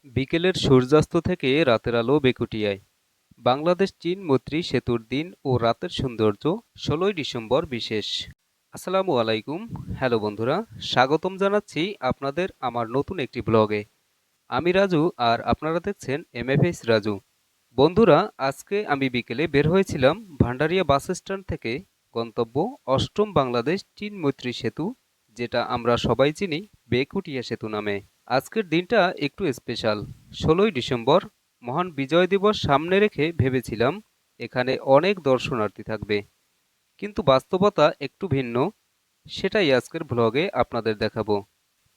বিকেলের সূর্যাস্ত থেকে রাতের আলো বেকুটিয়ায় বাংলাদেশ-চীন মৈত্রী সেতুর দিন ও রাতের সৌন্দর্য ১৬ই ডিসেম্বর বিশেষ। আসসালামু আলাইকুম। হ্যালো বন্ধুরা, স্বাগতম জানাচ্ছি আপনাদের আমার নতুন একটি ব্লগে। আমি রাজু আর আপনারা দেখছেন এমএফএস রাজু। বন্ধুরা, আজকে আমি বিকেলে বের হয়েছিলাম ভান্ডারিয়া বাস স্ট্যান্ড থেকে গন্তব্য অষ্টম বাংলাদেশ চীন মৈত্রী সেতু, যেটা আমরা সবাই চিনি বেকুটিয়া সেতু নামে। আজকের দিনটা একটু স্পেশাল। ১৬ই ডিসেম্বর মহান বিজয় দিবস সামনে রেখে ভেবেছিলাম এখানে অনেক দর্শনার্থী থাকবে, কিন্তু বাস্তবতা একটু ভিন্ন। সেটাই আজকের ব্লগে আপনাদের দেখাবো।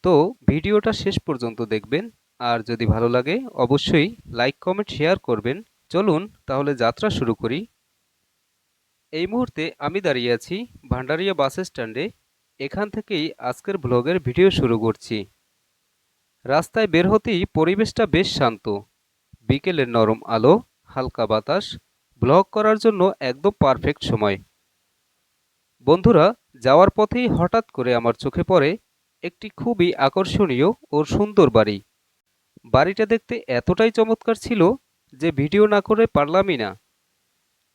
তো ভিডিওটা শেষ পর্যন্ত দেখবেন, আর যদি ভালো লাগে অবশ্যই লাইক কমেন্ট শেয়ার করবেন। চলুন তাহলে যাত্রা শুরু করি। এই মুহূর্তে আমি দাঁড়িয়ে আছি ভান্ডারিয়া বাস স্ট্যান্ডে। এখান থেকেই আজকের ব্লগের ভিডিও শুরু করছি। রাস্তায় বের হতেই পরিবেশটা বেশ শান্ত। বিকেলের নরম আলো, হালকা বাতাস, ব্লগ করার জন্য একদম পারফেক্ট সময়। বন্ধুরা, যাওয়ার পথেই হঠাৎ করে আমার চোখে পড়ে একটি খুবই আকর্ষণীয় ও সুন্দর বাড়ি। বাড়িটা দেখতে এতটাই চমৎকার ছিল যে ভিডিও না করে পারলামই না।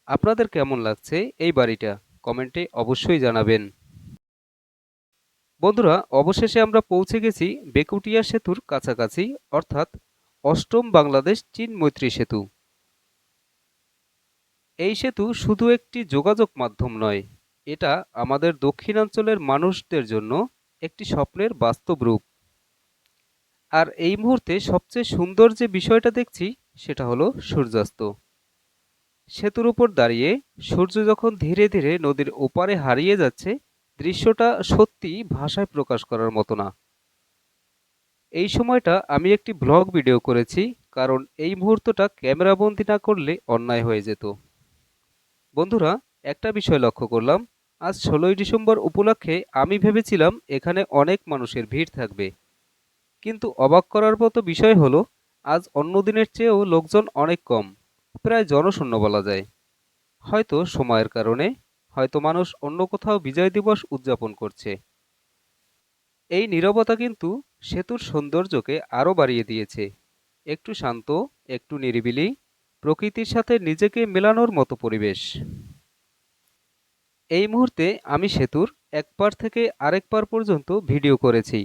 আপনাদের কেমন লাগছে এই বাড়িটা কমেন্টে অবশ্যই জানাবেন। বন্ধুরা, অবশেষে আমরা পৌঁছে গেছি বেকুটিয়া সেতুর কাছাকাছি, অর্থাৎ অষ্টম বাংলাদেশ চীন মৈত্রী সেতু। এই সেতু শুধু একটি যোগাযোগ মাধ্যম নয়, এটা আমাদের দক্ষিণাঞ্চলের মানুষদের জন্য একটি স্বপ্নের বাস্তব রূপ। আর এই মুহূর্তে সবচেয়ে সুন্দর যে বিষয়টা দেখছি সেটা হলো সূর্যাস্ত। সেতুর উপর দাঁড়িয়ে সূর্য যখন ধীরে ধীরে নদীর ওপারে হারিয়ে যাচ্ছে, দৃশ্যটা সত্যি ভাষায় প্রকাশ করার মতো না। এই সময়টা আমি একটি ব্লগ ভিডিও করেছি, কারণ এই মুহূর্তটা ক্যামেরাবন্দি না করলে অন্যায় হয়ে যেত। বন্ধুরা, একটা বিষয় লক্ষ্য করলাম, আজ ১৬ই ডিসেম্বর উপলক্ষে আমি ভেবেছিলাম এখানে অনেক মানুষের ভিড় থাকবে, কিন্তু অবাক করার মতো বিষয় হলো আজ অন্য দিনের চেয়েও লোকজন অনেক কম, প্রায় জনশূন্য বলা যায়। হয়তো সময়ের কারণে, হয়তো মানুষ অন্য কোথাও বিজয় দিবস উদযাপন করছে। এই নীরবতা কিন্তু সেতুর সৌন্দর্যকে আরও বাড়িয়ে দিয়েছে। একটু শান্ত, একটু নিরিবিলি, প্রকৃতির সাথে নিজেকে মেলানোর মতো পরিবেশ। এই মুহূর্তে আমি সেতুর এক পার থেকে আরেক পার পর্যন্ত ভিডিও করেছি,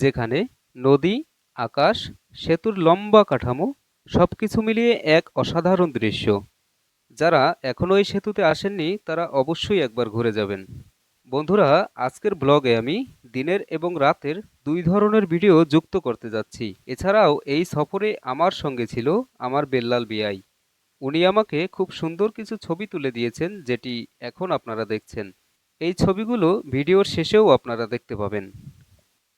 যেখানে নদী, আকাশ, সেতুর লম্বা কাঠামো সবকিছু মিলিয়ে এক অসাধারণ দৃশ্য। যারা এখনও এই সেতুতে আসেননি তারা অবশ্যই একবার ঘুরে যাবেন। বন্ধুরা, আজকের ব্লগে আমি দিনের এবং রাতের দুই ধরনের ভিডিও যুক্ত করতে যাচ্ছি। এছাড়াও এই সফরে আমার সঙ্গে ছিল আমার বেল্লাল বিআই। উনি আমাকে খুব সুন্দর কিছু ছবি তুলে দিয়েছেন, যেটি এখন আপনারা দেখছেন। এই ছবিগুলো ভিডিওর শেষেও আপনারা দেখতে পাবেন।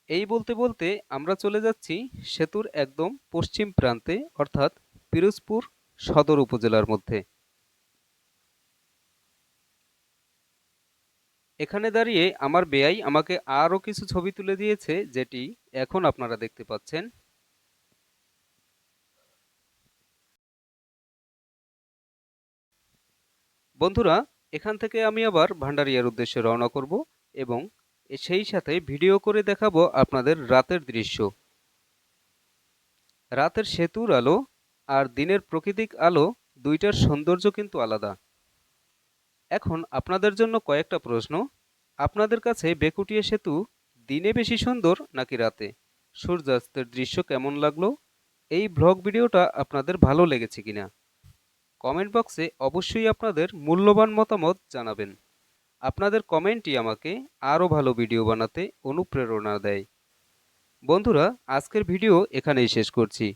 এই বলতে বলতে আমরা চলে যাচ্ছি সেতুর একদম পশ্চিম প্রান্তে, অর্থাৎ পিরোজপুর সদর উপজেলার মধ্যে। এখানে দাঁড়িয়ে আমার বেয়াই আমাকে আরও কিছু ছবি তুলে দিয়েছে, যেটি এখন আপনারা দেখতে পাচ্ছেন। বন্ধুরা, এখান থেকে আমি আবার ভান্ডারিয়ার উদ্দেশ্যে রওনা করব এবং সেই সাথে ভিডিও করে দেখাবো আপনাদের রাতের দৃশ্য। রাতের সেতুর আলো আর দিনের প্রাকৃতিক আলো, দুইটার সৌন্দর্য কিন্তু আলাদা। এখন আপনাদের জন্য কয়েকটা প্রশ্ন। আপনাদের কাছে বেকুটিয়া সেতু দিনে বেশি সুন্দর নাকি রাতে? সূর্যাস্তের দৃশ্য কেমন লাগলো? এই ব্লগ ভিডিওটা আপনাদের ভালো লেগেছে কিনা? কমেন্ট বক্সে অবশ্যই আপনাদের মূল্যবান মতামত জানাবেন। আপনাদের কমেন্টই আমাকে আরও ভালো ভিডিও বানাতে অনুপ্রেরণা দেয়। বন্ধুরা, আজকের ভিডিও এখানেই শেষ করছি।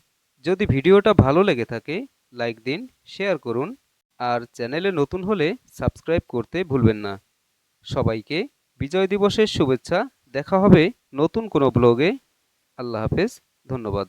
যদি ভিডিওটা ভালো লেগে থাকে লাইক দিন, শেয়ার করুন, আর চ্যানেলে নতুন হলে সাবস্ক্রাইব করতে ভুলবেন না। সবাইকে বিজয় দিবসের শুভেচ্ছা। দেখা হবে নতুন কোনো ব্লগে। আল্লাহ হাফেজ। ধন্যবাদ।